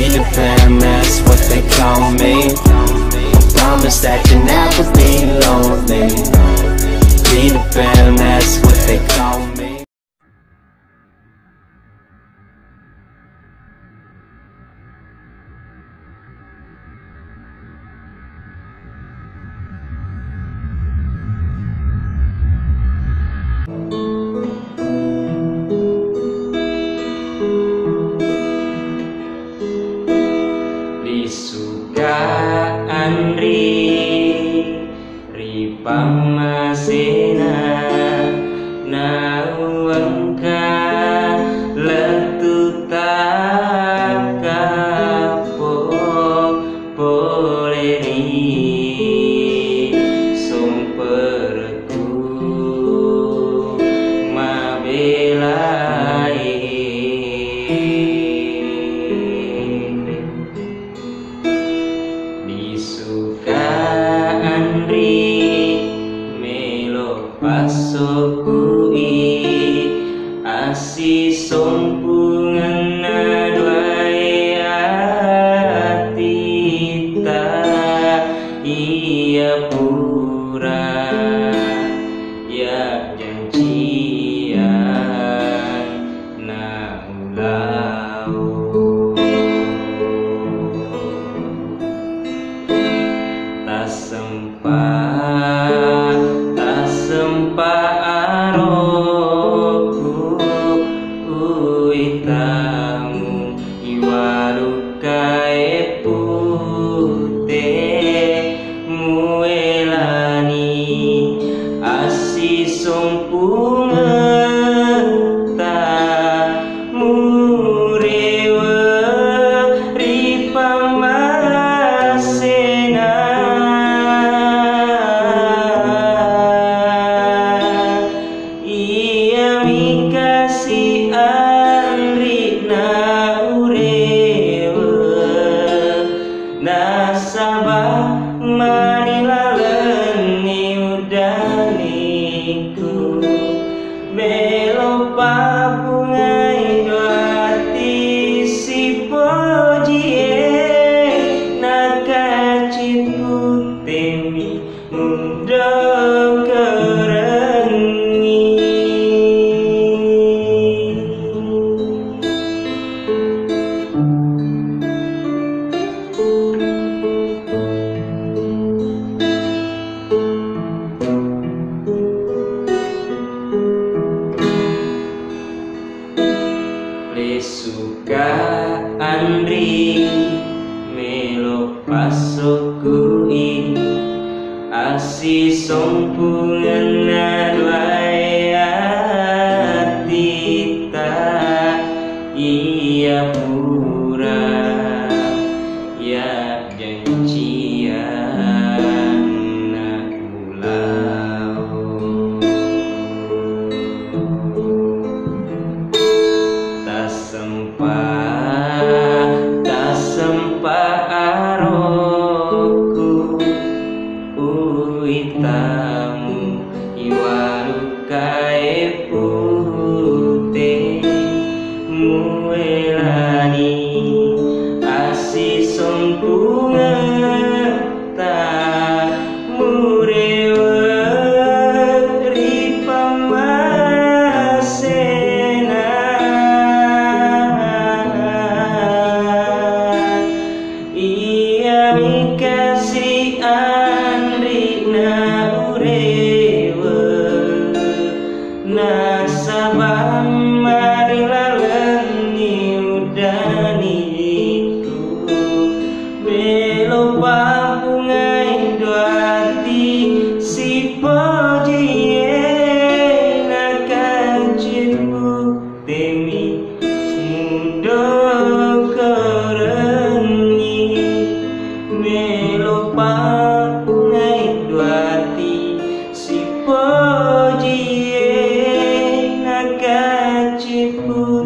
Peter Pan, that's what they call me. Promise that you'll never be lonely. Peter Pan, that's what they call me. Disukaan Ripamasena nauangka letu takapo poleri sumperku mabelai disukaan pasokui asi sompungan duai atita ia pura ya janjian na ulau tak sempat aroku uitamu iwarukae pute muelani asi sompungan ta murewa ripamasena nasabah marilaleni udaniku melo papungai doati si pojie nakacitku temi muda kerengi Sukaan melo pasokui asi sompungan duai atita ia pura ya janjian na ulau tak sempat aroku uitamu iwarukae pute muelani asi sompungan ta murewa ripamasena ia mikasi andrina urewa nasabah marilaleni udaniku belo papungai doati si pojie nakacitku temi muda kerengi melo papungai doati si pojie nakacitku